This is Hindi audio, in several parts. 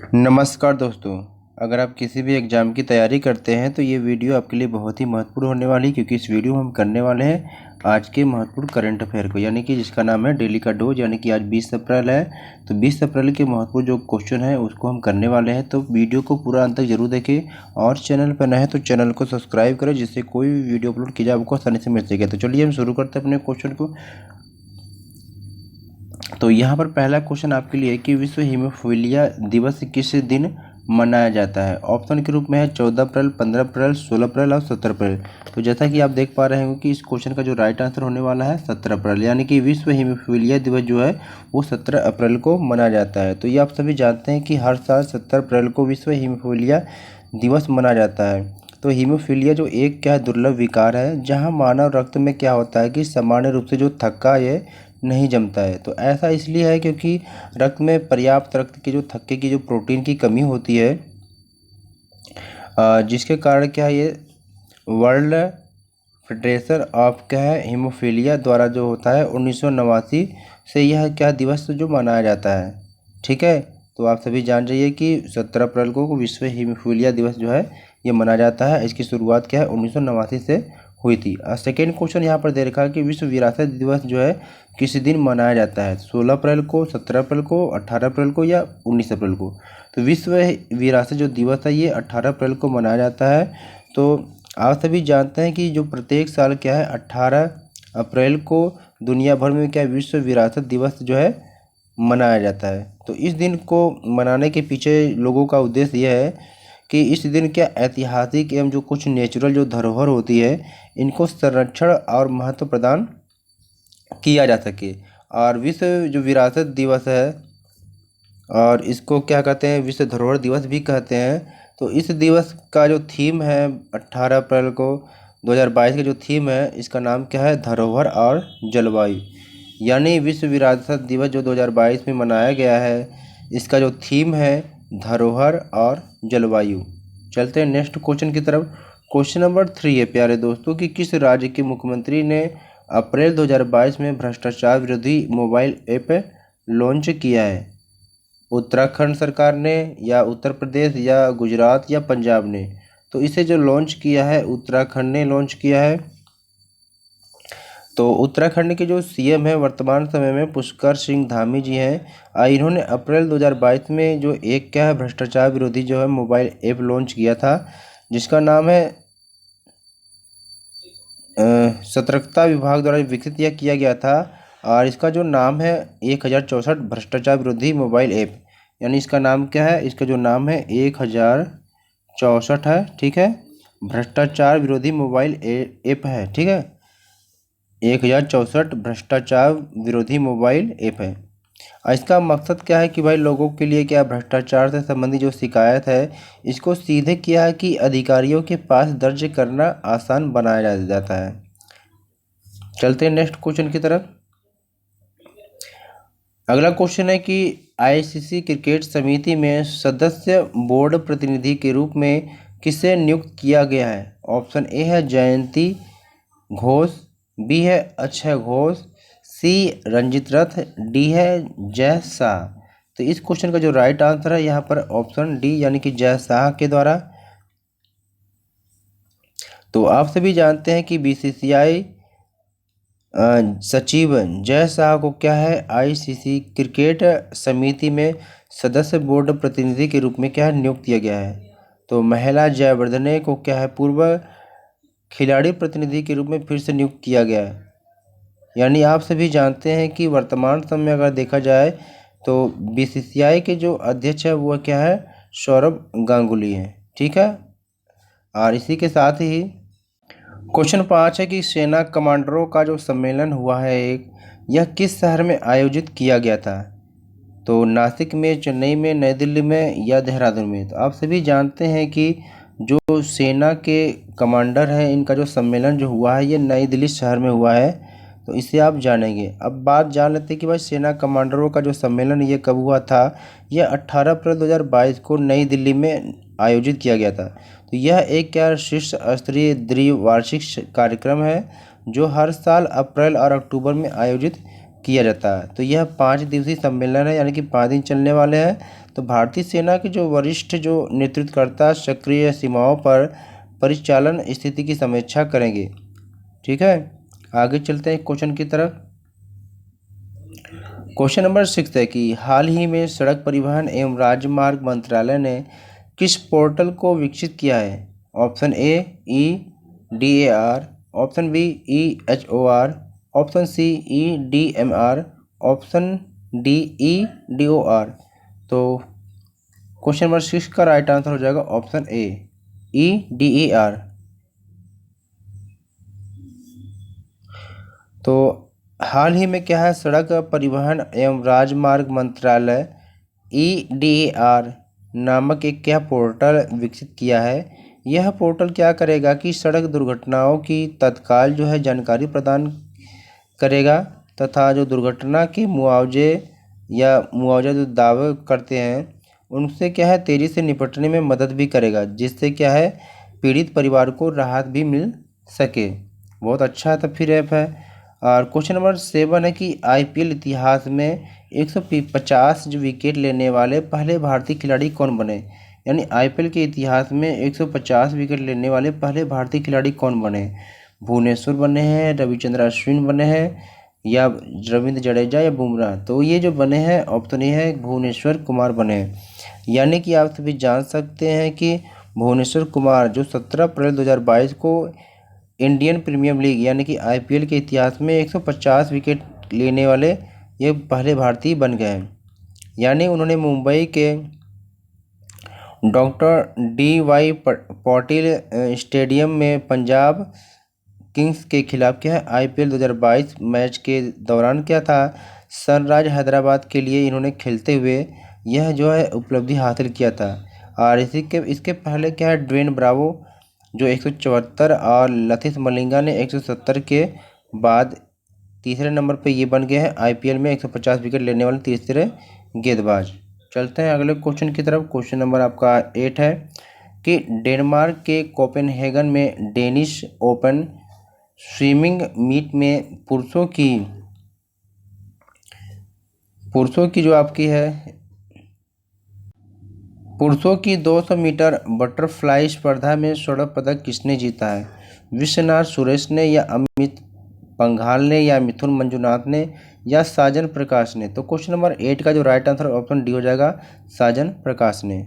नमस्कार दोस्तों। अगर आप किसी भी एग्ज़ाम की तैयारी करते हैं तो ये वीडियो आपके लिए बहुत ही महत्वपूर्ण होने वाली है, क्योंकि इस वीडियो में हम करने वाले हैं आज के महत्वपूर्ण करंट अफेयर को, यानी कि जिसका नाम है डेली का डोज। यानी कि आज 20 अप्रैल है, तो 20 अप्रैल के महत्वपूर्ण जो क्वेश्चन है उसको हम करने वाले हैं। तो वीडियो को पूरा अंत तक जरूर देखें, और चैनल पर नए हैं तो चैनल को सब्सक्राइब करें, जिससे कोई भी वीडियो अपलोड की जाए आपको आसानी से मिल सके। तो चलिए हम शुरू करते हैं अपने क्वेश्चन को। तो यहाँ पर पहला क्वेश्चन आपके लिए है कि विश्व हीमोफीलिया दिवस किस दिन मनाया जाता है। ऑप्शन के रूप में है 14 अप्रैल, 15 अप्रैल, 16 अप्रैल और 17 अप्रैल। तो जैसा कि आप देख पा रहे हैं कि इस क्वेश्चन का जो राइट आंसर होने वाला है 17 अप्रैल, यानी कि विश्व हीमोफीलिया दिवस जो है वो 17 अप्रैल को मनाया जाता है। तो ये आप सभी जानते हैं कि हर साल 17 अप्रैल को विश्व हीमोफीलिया दिवस मनाया जाता है। तो हीमोफीलिया जो एक क्या है दुर्लभ विकार है, जहाँ मानव रक्त में क्या होता है कि सामान्य रूप से जो थक्का ये नहीं जमता है। तो ऐसा इसलिए है क्योंकि रक्त में पर्याप्त रक्त के जो थक्के की जो प्रोटीन की कमी होती है, जिसके कारण क्या है ये वर्ल्ड फेडरेशन ऑफ क्या है हीमोफीलिया द्वारा जो होता है 1989 से यह क्या दिवस जो मनाया जाता है। ठीक है, तो आप सभी जान जाइए कि 17 अप्रैल को विश्व हीमोफीलिया दिवस जो है ये मनाया जाता है। इसकी शुरुआत क्या है 1989 से हुई थी। सेकेंड क्वेश्चन यहाँ पर दे रखा है कि विश्व विरासत दिवस जो है किस दिन मनाया जाता है। 16 अप्रैल को, 17 अप्रैल को, 18 अप्रैल को या 19 अप्रैल को। तो विश्व विरासत जो दिवस है ये 18 अप्रैल को मनाया जाता है। तो आप सभी जानते हैं कि जो प्रत्येक साल क्या है 18 अप्रैल को दुनिया भर में क्या विश्व विरासत दिवस जो है मनाया जाता है। तो इस दिन को मनाने के पीछे लोगों का उद्देश्य यह है कि इस दिन क्या ऐतिहासिक एवं जो कुछ नेचुरल जो धरोहर होती है इनको संरक्षण और महत्व प्रदान किया जा सके। और विश्व जो विरासत दिवस है, और इसको क्या कहते हैं विश्व धरोहर दिवस भी कहते हैं। तो इस दिवस का जो थीम है 18 अप्रैल को 2022 का जो थीम है इसका नाम क्या है धरोहर और जलवायु। यानी विश्व विरासत दिवस जो 2022 में मनाया गया है इसका जो थीम है धरोहर और जलवायु। चलते हैं नेक्स्ट क्वेश्चन की तरफ। क्वेश्चन नंबर 3 है प्यारे दोस्तों कि किस राज्य के मुख्यमंत्री ने अप्रैल 2022 में भ्रष्टाचार विरोधी मोबाइल ऐप लॉन्च किया है। उत्तराखंड सरकार ने, या उत्तर प्रदेश, या गुजरात, या पंजाब ने। तो इसे जो लॉन्च किया है उत्तराखंड ने लॉन्च किया है। तो उत्तराखंड के जो सीएम है वर्तमान समय में पुष्कर सिंह धामी जी हैं। इन्होंने अप्रैल 2022 में जो एक क्या है भ्रष्टाचार विरोधी जो है मोबाइल ऐप लॉन्च किया था, जिसका नाम है सतर्कता विभाग द्वारा विकसित यह किया गया था। और इसका जो नाम है 1064 भ्रष्टाचार विरोधी मोबाइल ऐप। यानी इसका नाम क्या है, इसका जो नाम है 1064 है। ठीक है, भ्रष्टाचार विरोधी मोबाइल ऐप है। ठीक है, 1064 भ्रष्टाचार विरोधी मोबाइल ऐप है। और इसका मकसद क्या है कि भाई लोगों के लिए क्या भ्रष्टाचार से संबंधित जो शिकायत है इसको सीधे क्या है कि अधिकारियों के पास दर्ज करना आसान बनाया जाता है। चलते हैं नेक्स्ट क्वेश्चन की तरफ। अगला क्वेश्चन है कि आईसीसी क्रिकेट समिति में सदस्य बोर्ड प्रतिनिधि के रूप में किसे नियुक्त किया गया है। ऑप्शन ए है जयंती घोष, बी है अक्षय घोष, सी रंजित रथ, डी है जय शाह। तो इस क्वेश्चन का जो राइट आंसर है यहाँ पर ऑप्शन डी यानी कि जय शाह के द्वारा। तो आप सभी जानते हैं कि बीसीसीआई सचिव जय शाह को क्या है आईसीसी क्रिकेट समिति में सदस्य बोर्ड प्रतिनिधि के रूप में क्या है नियुक्त किया गया है। तो महिला जयवर्धने को क्या है पूर्व खिलाड़ी प्रतिनिधि के रूप में फिर से नियुक्त किया गया है। यानी आप सभी जानते हैं कि वर्तमान समय में अगर देखा जाए तो बीसीसीआई के जो अध्यक्ष है वो क्या है सौरभ गांगुली है। ठीक है, और इसी के साथ ही क्वेश्चन 5 है कि सेना कमांडरों का जो सम्मेलन हुआ है यह किस शहर में आयोजित किया गया था। तो नासिक में, चेन्नई में, नई दिल्ली में, या देहरादून में। तो आप सभी जानते हैं कि जो सेना के कमांडर हैं इनका जो सम्मेलन जो हुआ है ये नई दिल्ली शहर में हुआ है। तो इसे आप जानेंगे। अब बात जान लेते हैं कि भाई सेना कमांडरों का जो सम्मेलन ये कब हुआ था। यह 18 अप्रैल 2022 को नई दिल्ली में आयोजित किया गया था। तो यह एक क्या शीर्ष स्तरीय द्विवार्षिक कार्यक्रम है जो हर साल अप्रैल और अक्टूबर में आयोजित किया जाता है। तो यह 5 दिवसीय सम्मेलन है, यानी कि 5 दिन चलने वाले हैं। तो भारतीय सेना के जो वरिष्ठ जो नेतृत्वकर्ता सक्रिय सीमाओं पर परिचालन स्थिति की समीक्षा करेंगे। ठीक है, आगे चलते हैं क्वेश्चन की तरफ। क्वेश्चन नंबर 6 है कि हाल ही में सड़क परिवहन एवं राजमार्ग मंत्रालय ने किस पोर्टल को विकसित किया है? Option A EDAR, option B EHOR, option C EDMR, option D EDOR। तो क्वेश्चन नंबर 6 का राइट आंसर हो जाएगा ऑप्शन ए EDAR। तो हाल ही में क्या है, सड़क परिवहन एवं राजमार्ग मंत्रालय EDAR नामक एक क्या पोर्टल विकसित किया है। यह पोर्टल क्या करेगा कि सड़क दुर्घटनाओं की तत्काल जो है जानकारी प्रदान करेगा, तथा जो दुर्घटना के मुआवजा जो दावे करते हैं उनसे क्या है तेज़ी से निपटने में मदद भी करेगा, जिससे क्या है पीड़ित परिवार को राहत भी मिल सके। बहुत अच्छा है, तो फिर ऐप है। और क्वेश्चन नंबर 7 है कि IPL इतिहास में 150 जो विकेट लेने वाले पहले भारतीय खिलाड़ी कौन बने? यानी IPL के इतिहास में 150 विकेट लेने वाले पहले भारतीय खिलाड़ी कौन बने? भुवनेश्वर बने हैं, रविचंद्र अश्विन बने हैं, या रविंद्र जडेजा, या बुमराह? तो ये जो बने हैं ऑप्शन ए है भुवनेश्वर कुमार बने हैं। यानी कि आप सभी जान सकते हैं कि भुवनेश्वर कुमार जो 17 अप्रैल 2022 को इंडियन प्रीमियर लीग यानी कि IPL के इतिहास में 150 विकेट लेने वाले ये पहले भारतीय बन गए हैं। यानी उन्होंने मुंबई के डॉक्टर DY पाटिल स्टेडियम में पंजाब किंग्स के खिलाफ क्या है IPL 2022 मैच के दौरान क्या था सनराइज हैदराबाद के लिए इन्होंने खेलते हुए यह जो है उपलब्धि हासिल किया था। और इसके पहले क्या है ड्वेन ब्रावो जो 174 और लथित मलिंगा ने 170 के बाद तीसरे नंबर पे ये बन गए हैं IPL में 150 विकेट लेने वाले तीसरे गेंदबाज। चलते हैं अगले क्वेश्चन की तरफ। क्वेश्चन नंबर आपका 8 है कि डेनमार्क के कोपेनहेगन में डेनिश ओपन स्विमिंग मीट में पुरुषों की जो आपकी है पुरुषों की 200 मीटर बटरफ्लाई स्पर्धा में स्वर्ण पदक किसने जीता है? विश्वनाथ सुरेश ने, या अमित पंघाल ने, या मिथुन मंजुनाथ ने, या साजन प्रकाश ने? तो क्वेश्चन नंबर 8 का जो राइट आंसर ऑप्शन डी हो जाएगा साजन प्रकाश ने।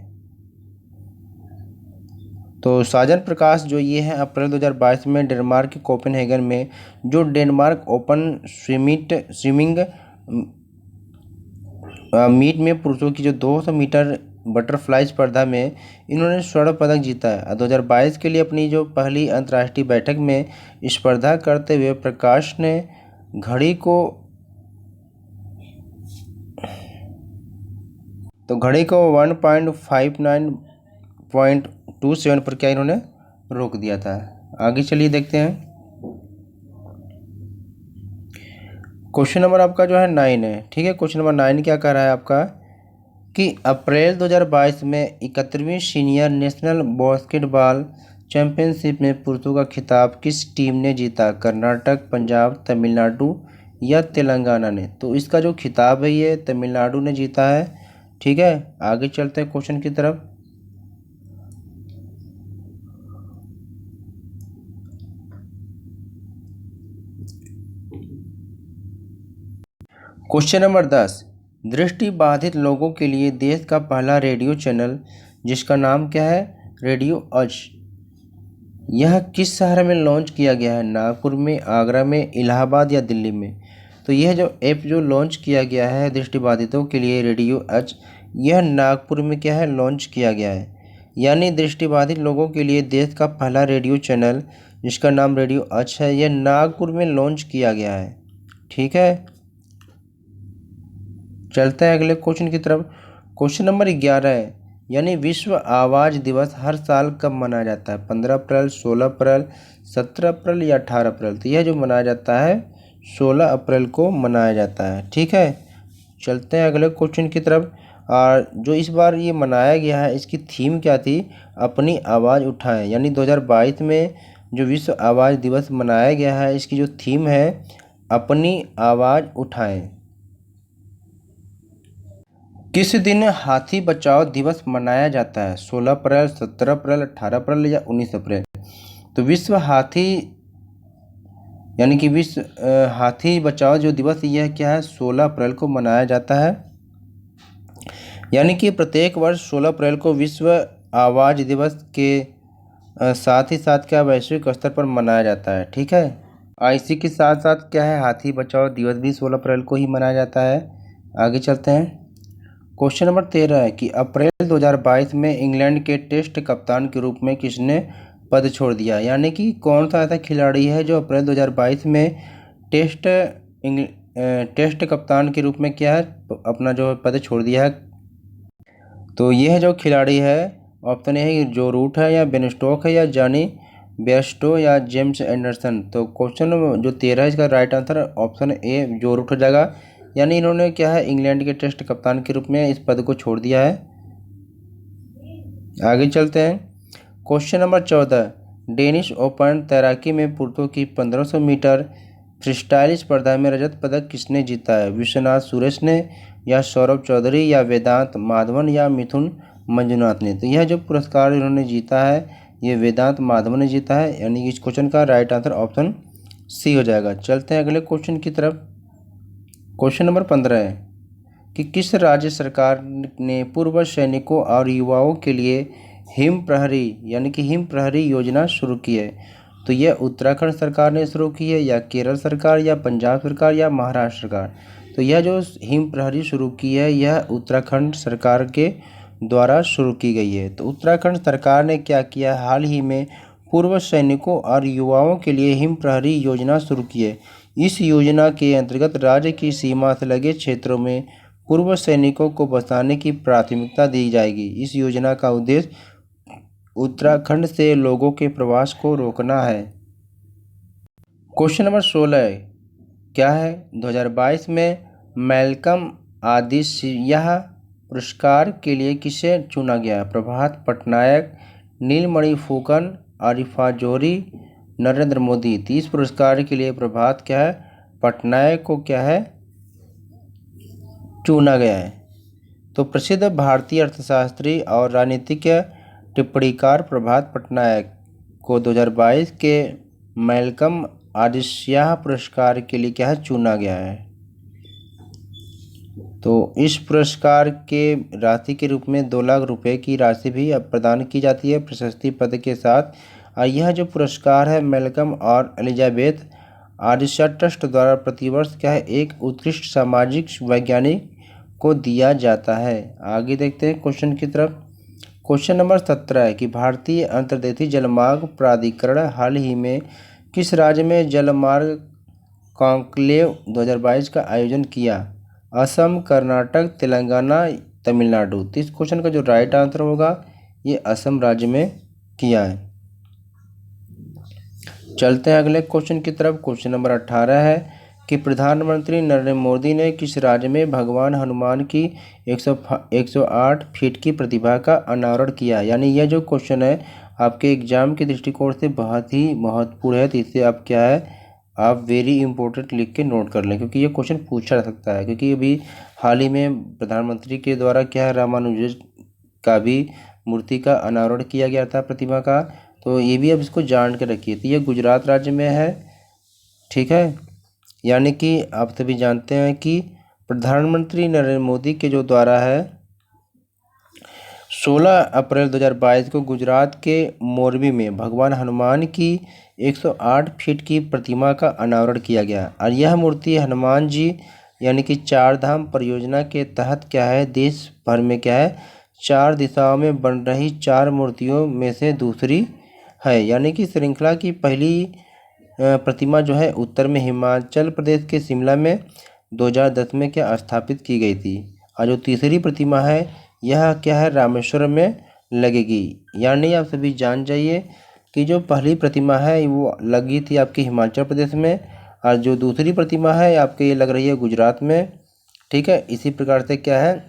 तो साजन प्रकाश जो ये है अप्रैल 2022 में डेनमार्क के कोपेनहेगन में जो डेनमार्क ओपन स्विमिंग मीट में पुरुषों की जो 200 मीटर बटरफ्लाई स्पर्धा में इन्होंने स्वर्ण पदक जीता है। 2022 के लिए अपनी जो पहली अंतर्राष्ट्रीय बैठक में स्पर्धा करते हुए प्रकाश ने घड़ी को 1.59.27 पर क्या इन्होंने रोक दिया था। आगे चलिए देखते हैं। क्वेश्चन नंबर आपका जो है 9 है। ठीक है, क्वेश्चन नंबर 9 क्या कह रहा है आपका कि अप्रैल 2022 में 71वीं सीनियर नेशनल बास्केटबॉल चैंपियनशिप में पुरुषों का खिताब किस टीम ने जीता? कर्नाटक, पंजाब, तमिलनाडु, या तेलंगाना ने? तो इसका जो खिताब है ये तमिलनाडु ने जीता है। ठीक है, आगे चलते हैं क्वेश्चन की तरफ। क्वेश्चन नंबर 10, दृष्टि बाधित लोगों के लिए देश का पहला रेडियो चैनल जिसका नाम क्या है रेडियो आज, यह किस शहर में लॉन्च किया गया है? नागपुर में, आगरा में, इलाहाबाद, या दिल्ली में? तो यह जो ऐप जो लॉन्च किया गया है दृष्टिबाधितों के लिए रेडियो आज, यह नागपुर में क्या है लॉन्च किया गया है। यानी दृष्टिबाधित लोगों के लिए देश का पहला रेडियो चैनल जिसका नाम रेडियो आज है यह नागपुर में लॉन्च किया गया है। ठीक है, चलते हैं अगले क्वेश्चन की तरफ। क्वेश्चन नंबर 11 है यानी विश्व आवाज़ दिवस हर साल कब मनाया जाता है? 15 अप्रैल, 16 अप्रैल, 17 अप्रैल, या 18 अप्रैल? तो यह जो मनाया जाता है 16 अप्रैल को मनाया जाता है। ठीक है, चलते हैं अगले क्वेश्चन की तरफ। और जो इस बार ये मनाया गया है इसकी थीम क्या थी? अपनी आवाज़ उठाएं। यानी 2022 में जो विश्व आवाज़ दिवस मनाया गया है इसकी जो थीम है अपनी आवाज़ उठाएं। किस दिन हाथी बचाओ दिवस मनाया जाता है? 16 अप्रैल, 17 अप्रैल, 18 अप्रैल या 19 अप्रैल? तो विश्व हाथी यानी कि विश्व हाथी बचाओ जो दिवस यह क्या है, 16 अप्रैल को मनाया जाता है। यानी कि प्रत्येक वर्ष 16 अप्रैल को विश्व आवाज़ दिवस के साथ ही साथ क्या वैश्विक स्तर पर मनाया जाता है। ठीक है, इसी के साथ साथ क्या है, हाथी बचाओ दिवस भी 16 अप्रैल को ही मनाया जाता है। आगे चलते हैं। क्वेश्चन नंबर 13 है कि अप्रैल 2022 में इंग्लैंड के टेस्ट कप्तान के रूप में किसने पद छोड़ दिया? यानी कि कौन सा ऐसा खिलाड़ी है जो अप्रैल 2022 में टेस्ट कप्तान के रूप में क्या है अपना जो पद छोड़ दिया है? तो यह जो खिलाड़ी है, ऑप्शन ए है जो रूट है या बेन स्टोक है या जॉनी बेयरस्टो या जेम्स एंडरसन। तो क्वेश्चन जो 13 है इसका राइट आंसर ऑप्शन ए जो रूट हो जाएगा। यानी इन्होंने क्या है इंग्लैंड के टेस्ट कप्तान के रूप में इस पद को छोड़ दिया है। आगे चलते हैं। क्वेश्चन नंबर 14, डेनिश ओपन तैराकी में पुरुषों की 1500 मीटर फ्रीस्टाइल स्पर्धा में रजत पदक किसने जीता है? विश्वनाथ सुरेश ने या सौरभ चौधरी या वेदांत माधवन या मिथुन मंजुनाथ ने? तो यह जो पुरस्कार इन्होंने जीता है ये वेदांत माधवन ने जीता है। यानी कि इस क्वेश्चन का राइट आंसर ऑप्शन सी हो जाएगा। चलते हैं अगले क्वेश्चन की तरफ। क्वेश्चन नंबर 15 है कि किस राज्य सरकार ने पूर्व सैनिकों और युवाओं के लिए हिम प्रहरी यानी कि हिम प्रहरी योजना शुरू की है? तो यह उत्तराखंड सरकार ने शुरू की है या केरल सरकार या पंजाब सरकार या महाराष्ट्र सरकार? तो यह जो हिम प्रहरी शुरू की है यह उत्तराखंड सरकार के द्वारा शुरू की गई है। तो उत्तराखंड सरकार ने क्या किया, हाल ही में पूर्व सैनिकों और युवाओं के लिए हिम प्रहरी योजना शुरू की है। इस योजना के अंतर्गत राज्य की सीमा से लगे क्षेत्रों में पूर्व सैनिकों को बसाने की प्राथमिकता दी जाएगी। इस योजना का उद्देश्य उत्तराखंड से लोगों के प्रवास को रोकना है। क्वेश्चन नंबर 16 क्या है, 2022 में मैल्कम आदिस्यः पुरस्कार के लिए किसे चुना गया? प्रभात पटनायक, नीलमणि फुकन, आरिफा जोहरी, नरेंद्र मोदी। तो इस पुरस्कार के लिए प्रभात क्या है पटनायक को क्या है चुना गया है। तो प्रसिद्ध भारतीय अर्थशास्त्री और राजनीतिक टिप्पणीकार प्रभात पटनायक को 2022 के मैल्कम आदिस्यः पुरस्कार के लिए क्या है चुना गया है। तो इस पुरस्कार के राशि के रूप में 2 लाख रुपए की राशि भी अब प्रदान की जाती है प्रशस्ति पद के साथ। और यह जो पुरस्कार है मैल्कम और एलिजाबेथ आदिस्यः ट्रस्ट द्वारा प्रतिवर्ष क्या है एक उत्कृष्ट सामाजिक वैज्ञानिक को दिया जाता है। आगे देखते हैं क्वेश्चन की तरफ। क्वेश्चन नंबर 17 है कि भारतीय अंतर्देशीय जलमार्ग प्राधिकरण हाल ही में किस राज्य में जलमार्ग कॉन्क्लेव 2022 का आयोजन किया? असम, कर्नाटक, तेलंगाना, तमिलनाडु। तो इस क्वेश्चन का जो राइट आंसर होगा ये असम राज्य में किया है। चलते हैं अगले क्वेश्चन की तरफ। क्वेश्चन नंबर 18 है कि प्रधानमंत्री नरेंद्र मोदी ने किस राज्य में भगवान हनुमान की 108 फीट की प्रतिभा का अनावरण किया? यानी यह जो क्वेश्चन है आपके एग्जाम के दृष्टिकोण से बहुत ही महत्वपूर्ण है। तो इससे आप क्या है आप वेरी इंपॉर्टेंट लिख के नोट कर लें, क्योंकि ये क्वेश्चन पूछा जा सकता है। क्योंकि अभी हाल ही में प्रधानमंत्री के द्वारा क्या है रामानुजन का भी मूर्ति का अनावरण किया गया था प्रतिमा का। तो ये भी अब इसको जान के रखिए। तो ये गुजरात राज्य में है। ठीक है, यानी कि आप सभी जानते हैं कि प्रधानमंत्री नरेंद्र मोदी के जो द्वारा है 16 अप्रैल 2022 को गुजरात के मोरबी में भगवान हनुमान की 108 फीट की प्रतिमा का अनावरण किया गया। और यह मूर्ति हनुमान जी यानी कि 4 धाम परियोजना के तहत क्या है देश भर में क्या है 4 दिशाओं में बन रही 4 मूर्तियों में से दूसरी है। यानी कि श्रृंखला की पहली प्रतिमा जो है उत्तर में हिमाचल प्रदेश के शिमला में 2010 में क्या स्थापित की गई थी। और जो तीसरी प्रतिमा है यह क्या है रामेश्वरम में लगेगी। यानी आप सभी जान जाइए कि जो पहली प्रतिमा है वो लगी थी आपके हिमाचल प्रदेश में और जो दूसरी प्रतिमा है आपके ये लग रही है गुजरात में। ठीक है, इसी प्रकार से क्या है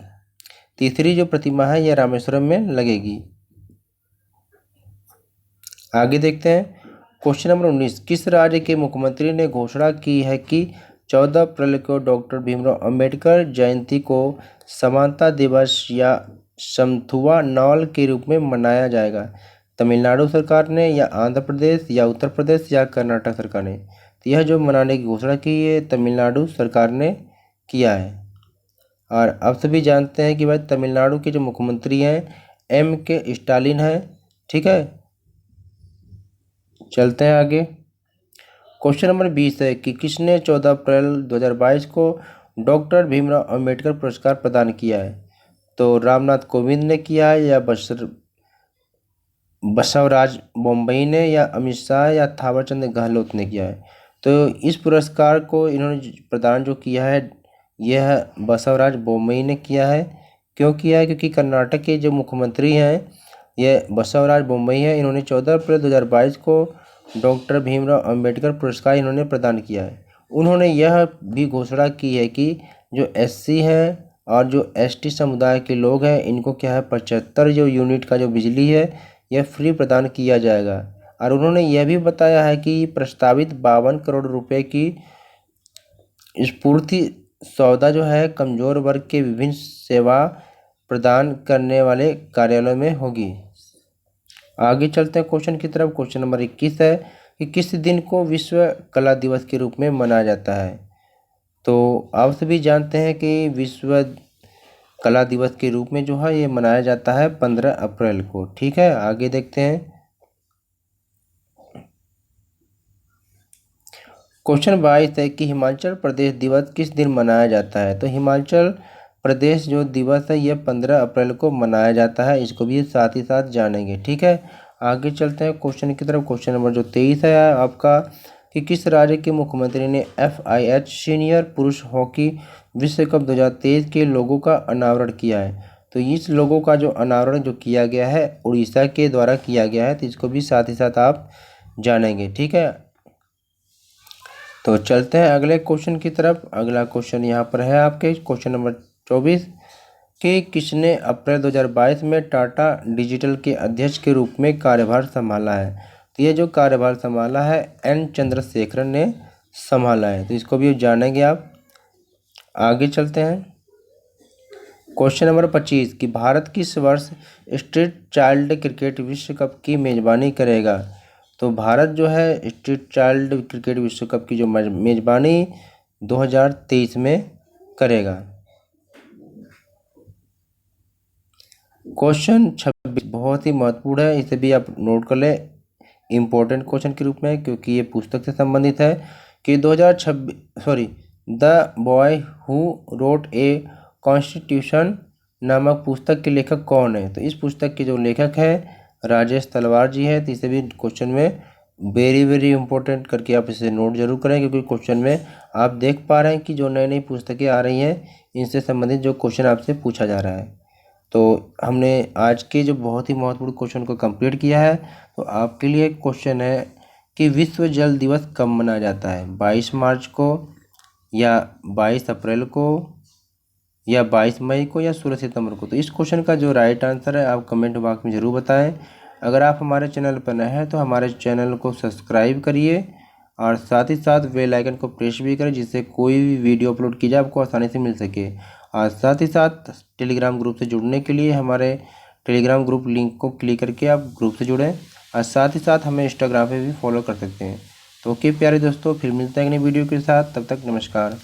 तीसरी जो प्रतिमा है यह रामेश्वरम में लगेगी। आगे देखते हैं क्वेश्चन नंबर 19, किस राज्य के मुख्यमंत्री ने घोषणा की है कि 14 अप्रैल को डॉक्टर भीमराव अंबेडकर जयंती को समानता दिवस या समथुआ नॉल के रूप में मनाया जाएगा? तमिलनाडु सरकार ने, या आंध्र प्रदेश, या उत्तर प्रदेश, या कर्नाटक सरकार ने? तो यह जो मनाने की घोषणा की है तमिलनाडु सरकार ने किया है। और आप सभी जानते हैं कि भाई तमिलनाडु के जो मुख्यमंत्री हैं M.K. स्टालिन है। ठीक है, चलते हैं आगे। क्वेश्चन नंबर 20 है कि किसने 14 अप्रैल 2022 को डॉक्टर भीमराव अंबेडकर पुरस्कार प्रदान किया है? तो रामनाथ कोविंद ने किया है, या बसवराज बोम्मई ने, या अमित शाह, या थावरचंद गहलोत ने किया है? तो इस पुरस्कार को इन्होंने प्रदान जो किया है यह बसवराज बोम्मई ने किया है। क्यों किया है? क्योंकि कर्नाटक के जो मुख्यमंत्री हैं ये बसवराज बोम्मई है। इन्होंने 14 अप्रैल 2022 को डॉक्टर भीमराव अंबेडकर पुरस्कार इन्होंने प्रदान किया है। उन्होंने यह भी घोषणा की है कि जो SC हैं और जो ST समुदाय के लोग हैं इनको क्या है 75 जो यूनिट का जो बिजली है यह फ्री प्रदान किया जाएगा। और उन्होंने यह भी बताया है कि प्रस्तावित 52 करोड़ रुपए की स्फूर्ति सौदा जो है कमजोर वर्ग के विभिन्न सेवा प्रदान करने वाले कार्यालयों में होगी। आगे चलते हैं क्वेश्चन की तरफ। क्वेश्चन नंबर 21 है कि किस दिन को विश्व कला दिवस के रूप में मनाया जाता है? तो आप सभी जानते हैं कि विश्व कला दिवस के रूप में जो है ये मनाया जाता है 15 अप्रैल को। ठीक है, आगे देखते हैं। क्वेश्चन 22 है कि हिमाचल प्रदेश दिवस किस दिन मनाया जाता है? तो हिमाचल प्रदेश जो दिवस है यह 15 अप्रैल को मनाया जाता है। इसको भी साथ ही साथ जानेंगे। ठीक है, आगे चलते हैं क्वेश्चन की तरफ। क्वेश्चन नंबर जो 23 है आपका कि किस राज्य के मुख्यमंत्री ने FIH सीनियर पुरुष हॉकी विश्व कप 2023 के लोगों का अनावरण किया है? तो इस लोगों का जो अनावरण जो किया गया है उड़ीसा के द्वारा किया गया है। तो इसको भी साथ ही साथ आप जानेंगे। ठीक है, तो चलते हैं अगले क्वेश्चन की तरफ। अगला क्वेश्चन यहाँ पर है आपके क्वेश्चन नंबर 24 कि किसने अप्रैल 2022 में टाटा डिजिटल के अध्यक्ष के रूप में कार्यभार संभाला है? तो ये जो कार्यभार संभाला है N चंद्रशेखरन ने संभाला है। तो इसको भी जानेंगे आप। आगे चलते हैं क्वेश्चन नंबर 25 कि भारत किस वर्ष स्ट्रीट चाइल्ड क्रिकेट विश्व कप की मेजबानी करेगा? तो भारत जो है स्ट्रीट चाइल्ड क्रिकेट विश्व कप की जो मेजबानी 2023 में करेगा। क्वेश्चन 26 बहुत ही महत्वपूर्ण है, इसे भी आप नोट कर लें इम्पोर्टेंट क्वेश्चन के रूप में, क्योंकि ये पुस्तक से संबंधित है कि the boy who wrote a constitution नामक पुस्तक के लेखक कौन है? तो इस पुस्तक के जो लेखक है राजेश तलवार जी है। तो इसे भी क्वेश्चन में वेरी इंपॉर्टेंट करके आप इसे नोट जरूर करें, क्योंकि क्वेश्चन में आप देख पा रहे हैं कि जो नई नई पुस्तकें आ रही हैं इनसे संबंधित जो क्वेश्चन आपसे पूछा जा रहा है। तो हमने आज के जो बहुत ही महत्वपूर्ण क्वेश्चन को कंप्लीट किया है। तो आपके लिए क्वेश्चन है कि विश्व जल दिवस कब मनाया जाता है? 22 मार्च को, या 22 अप्रैल को, या 22 मई को, या 16 सितंबर को? तो इस क्वेश्चन का जो राइट आंसर है आप कमेंट बॉक्स में ज़रूर बताएं। अगर आप हमारे चैनल पर नए हैं तो हमारे चैनल को सब्सक्राइब करिए और साथ ही साथ बेल आइकन को प्रेस भी करें, जिससे कोई भी वीडियो अपलोड की जाए आपको आसानी से मिल सके। और साथ ही साथ टेलीग्राम ग्रुप से जुड़ने के लिए हमारे टेलीग्राम ग्रुप लिंक को क्लिक करके आप ग्रुप से जुड़ें, और साथ ही साथ हमें इंस्टाग्राम पे भी फॉलो कर सकते हैं। तो ओके प्यारे दोस्तों, फिर मिलते हैं अगली वीडियो के साथ, तब तक नमस्कार।